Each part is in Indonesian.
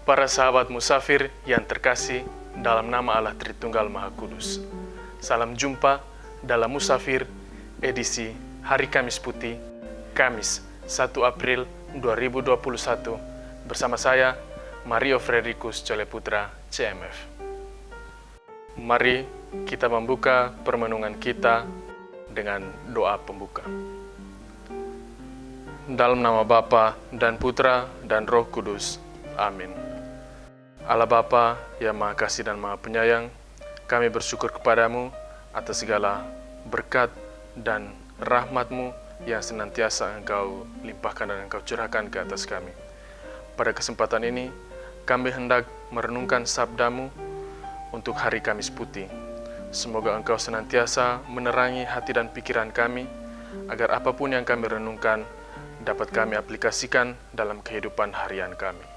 Para sahabat musafir yang terkasih dalam nama Allah Tritunggal Maha Kudus. Salam jumpa dalam Musafir edisi Hari Kamis Putih, Kamis 1 April 2021 bersama saya, Mario Frederikus Coleputra, CMF. Mari kita membuka permenungan kita dengan doa pembuka. Dalam nama Bapa dan Putra dan Roh Kudus. Amin. Allah Bapa yang Maha Kasih dan Maha Penyayang, kami bersyukur kepadamu atas segala berkat dan rahmat-Mu yang senantiasa Engkau limpahkan dan Engkau curahkan ke atas kami. Pada kesempatan ini, kami hendak merenungkan sabda-Mu untuk hari Kamis Putih. Semoga Engkau senantiasa menerangi hati dan pikiran kami, agar apapun yang kami renungkan dapat kami aplikasikan dalam kehidupan harian kami.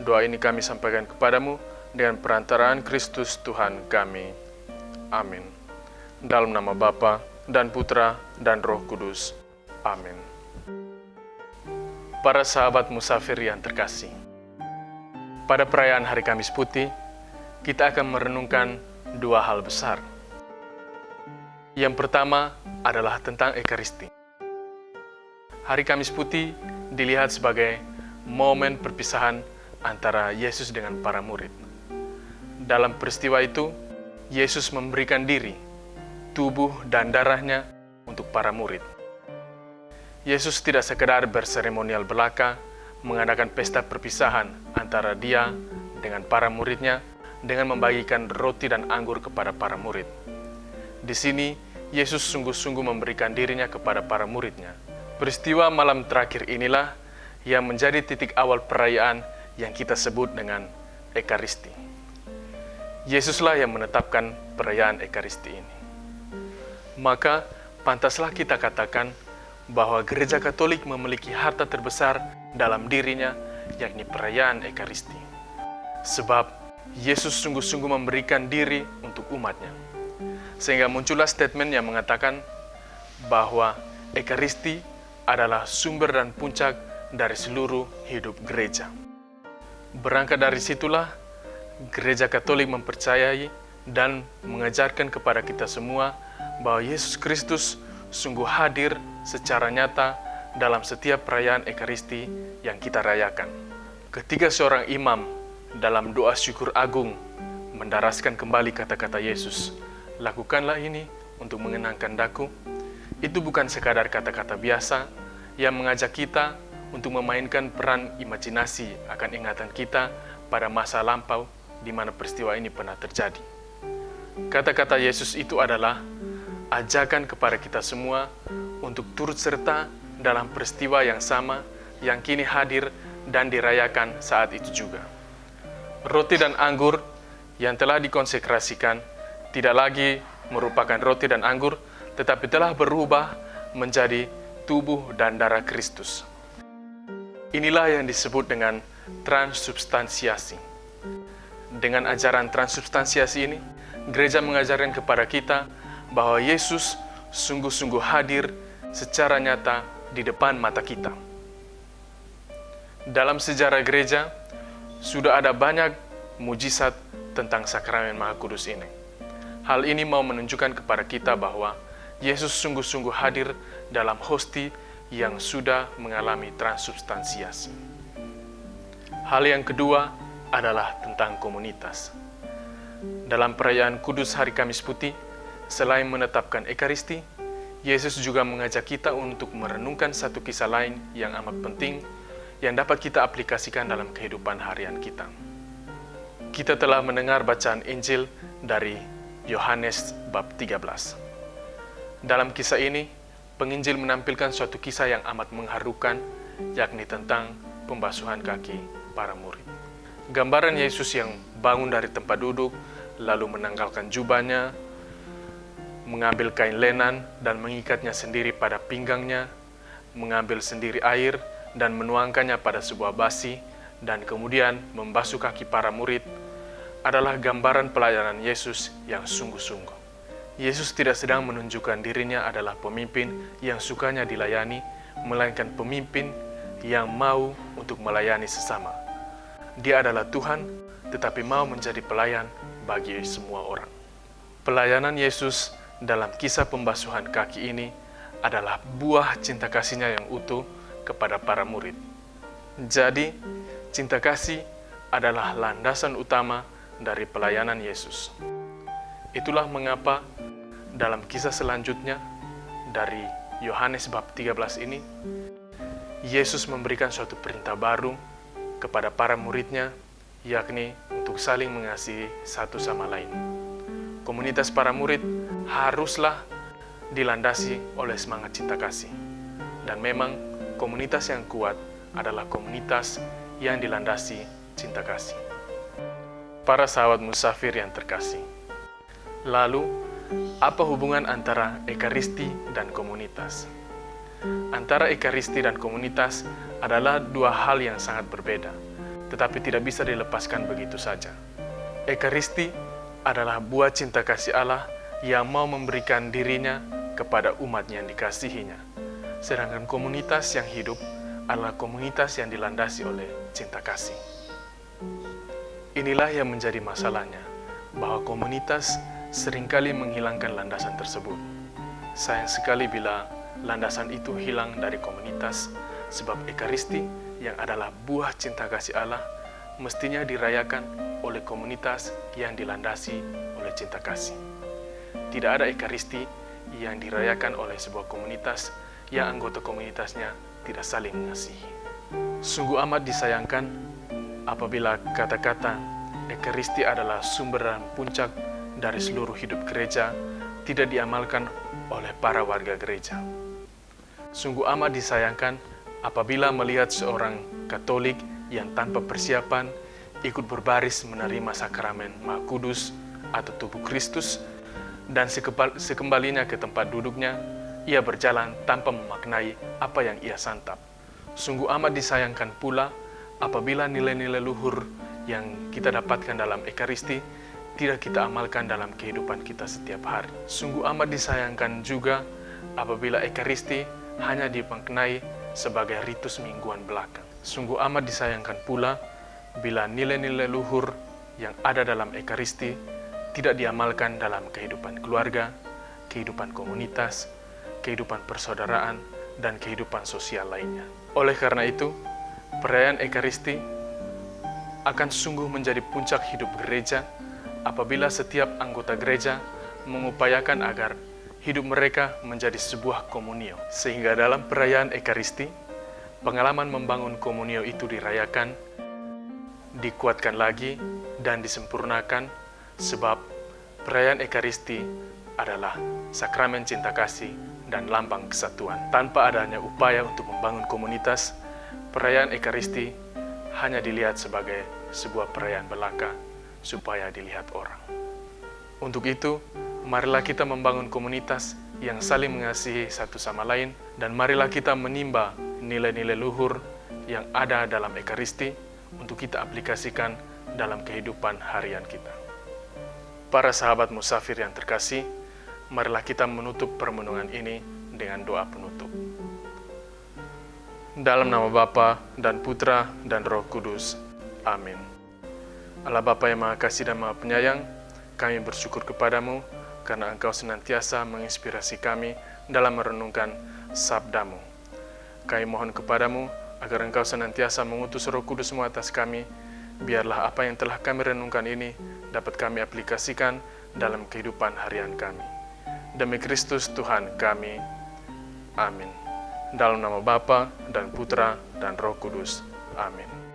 Doa ini kami sampaikan kepadamu dengan perantaraan Kristus Tuhan kami. Amin. Dalam nama Bapa dan Putra dan Roh Kudus. Amin. Para sahabat musafir yang terkasih, pada perayaan Hari Kamis Putih, kita akan merenungkan dua hal besar. Yang pertama adalah tentang Ekaristi. Hari Kamis Putih dilihat sebagai momen perpisahan antara Yesus dengan para murid. Dalam peristiwa itu, Yesus memberikan diri, tubuh dan darahnya untuk para murid. Yesus tidak sekedar berseremonial belaka, mengadakan pesta perpisahan antara Dia dengan para muridnya dengan membagikan roti dan anggur kepada para murid. Di sini, Yesus sungguh-sungguh memberikan dirinya kepada para muridnya. Peristiwa malam terakhir inilah yang menjadi titik awal perayaan yang kita sebut dengan Ekaristi. Yesuslah yang menetapkan perayaan Ekaristi ini. Maka, pantaslah kita katakan bahwa Gereja Katolik memiliki harta terbesar dalam dirinya, yakni perayaan Ekaristi. Sebab, Yesus sungguh-sungguh memberikan diri untuk umatnya. Sehingga muncullah statement yang mengatakan bahwa Ekaristi adalah sumber dan puncak dari seluruh hidup gereja. Berangkat dari situlah, Gereja Katolik mempercayai dan mengajarkan kepada kita semua bahwa Yesus Kristus sungguh hadir secara nyata dalam setiap perayaan Ekaristi yang kita rayakan. Ketika seorang imam dalam doa syukur agung mendaraskan kembali kata-kata Yesus, "Lakukanlah ini untuk mengenangkan daku," itu bukan sekadar kata-kata biasa yang mengajak kita untuk memainkan peran imajinasi akan ingatan kita pada masa lampau di mana peristiwa ini pernah terjadi. Kata-kata Yesus itu adalah ajakan kepada kita semua untuk turut serta dalam peristiwa yang sama yang kini hadir dan dirayakan saat itu juga. Roti dan anggur yang telah dikonsekrasikan tidak lagi merupakan roti dan anggur, tetapi telah berubah menjadi tubuh dan darah Kristus. Inilah yang disebut dengan transubstansiasi. Dengan ajaran transubstansiasi ini, gereja mengajarkan kepada kita bahwa Yesus sungguh-sungguh hadir secara nyata di depan mata kita. Dalam sejarah gereja, sudah ada banyak mujizat tentang sakramen Maha Kudus ini. Hal ini mau menunjukkan kepada kita bahwa Yesus sungguh-sungguh hadir dalam hosti yang sudah mengalami transubstansiasi. Hal yang kedua adalah tentang komunitas. Dalam perayaan Kudus Hari Kamis Putih, selain menetapkan Ekaristi, Yesus juga mengajak kita untuk merenungkan satu kisah lain yang amat penting yang dapat kita aplikasikan dalam kehidupan harian kita. Kita telah mendengar bacaan Injil dari Yohanes bab 13. Dalam kisah ini, penginjil menampilkan suatu kisah yang amat mengharukan, yakni tentang pembasuhan kaki para murid. Gambaran Yesus yang bangun dari tempat duduk, lalu menanggalkan jubahnya, mengambil kain lenan dan mengikatnya sendiri pada pinggangnya, mengambil sendiri air dan menuangkannya pada sebuah basi, dan kemudian membasuh kaki para murid, adalah gambaran pelayanan Yesus yang sungguh-sungguh. Yesus tidak sedang menunjukkan dirinya adalah pemimpin yang sukanya dilayani, melainkan pemimpin yang mau untuk melayani sesama. Dia adalah Tuhan, tetapi mau menjadi pelayan bagi semua orang. Pelayanan Yesus dalam kisah pembasuhan kaki ini adalah buah cinta kasih-Nya yang utuh kepada para murid. Jadi, cinta kasih adalah landasan utama dari pelayanan Yesus. Itulah mengapa dalam kisah selanjutnya dari Yohanes bab 13 ini, Yesus memberikan suatu perintah baru kepada para murid-Nya, yakni untuk saling mengasihi satu sama lain. Komunitas para murid haruslah dilandasi oleh semangat cinta kasih. Dan memang komunitas yang kuat adalah komunitas yang dilandasi cinta kasih. Para sahabat musafir yang terkasih, lalu apa hubungan antara ekaristi dan komunitas? Antara ekaristi dan komunitas adalah dua hal yang sangat berbeda, tetapi tidak bisa dilepaskan begitu saja. Ekaristi adalah buah cinta kasih Allah yang mau memberikan dirinya kepada umat-Nya yang dikasihinya. Sedangkan komunitas yang hidup adalah komunitas yang dilandasi oleh cinta kasih. Inilah yang menjadi masalahnya, bahwa komunitas seringkali menghilangkan landasan tersebut. Sayang sekali bila landasan itu hilang dari komunitas, sebab ekaristi yang adalah buah cinta kasih Allah mestinya dirayakan oleh komunitas yang dilandasi oleh cinta kasih. Tidak ada ekaristi yang dirayakan oleh sebuah komunitas yang anggota komunitasnya tidak saling mengasihi. Sungguh amat disayangkan apabila kata-kata ekaristi adalah sumber dan puncak dari seluruh hidup gereja tidak diamalkan oleh para warga gereja. Sungguh amat disayangkan apabila melihat seorang Katolik yang tanpa persiapan ikut berbaris menerima sakramen Maha Kudus atau tubuh Kristus, dan sekembalinya ke tempat duduknya, ia berjalan tanpa memaknai apa yang ia santap. Sungguh amat disayangkan pula apabila nilai-nilai luhur yang kita dapatkan dalam ekaristi tidak kita amalkan dalam kehidupan kita setiap hari. Sungguh amat disayangkan juga apabila ekaristi hanya dimaknai sebagai ritus mingguan belaka. Sungguh amat disayangkan pula bila nilai-nilai luhur yang ada dalam ekaristi tidak diamalkan dalam kehidupan keluarga, kehidupan komunitas, kehidupan persaudaraan, dan kehidupan sosial lainnya. Oleh karena itu, perayaan ekaristi akan sungguh menjadi puncak hidup gereja apabila setiap anggota gereja mengupayakan agar hidup mereka menjadi sebuah komunio. Sehingga dalam perayaan ekaristi, pengalaman membangun komunio itu dirayakan, dikuatkan lagi, dan disempurnakan, sebab perayaan ekaristi adalah sakramen cinta kasih dan lambang kesatuan. Tanpa adanya upaya untuk membangun komunitas, perayaan ekaristi hanya dilihat sebagai sebuah perayaan belaka supaya dilihat orang. Untuk itu, marilah kita membangun komunitas yang saling mengasihi satu sama lain, dan marilah kita menimba nilai-nilai luhur yang ada dalam ekaristi untuk kita aplikasikan dalam kehidupan harian kita. Para sahabat musafir yang terkasih, marilah kita menutup permenungan ini dengan doa penutup. Dalam nama Bapa dan Putra dan Roh Kudus. Amin. Allah Bapa yang Maha Kasih dan Maha Penyayang, kami bersyukur kepadamu karena Engkau senantiasa menginspirasi kami dalam merenungkan sabda-Mu. Kami mohon kepadamu agar Engkau senantiasa mengutus Roh Kudus-Mu atas kami, biarlah apa yang telah kami renungkan ini dapat kami aplikasikan dalam kehidupan harian kami. Demi Kristus Tuhan kami. Amin. Dalam nama Bapa dan Putra dan Roh Kudus. Amin.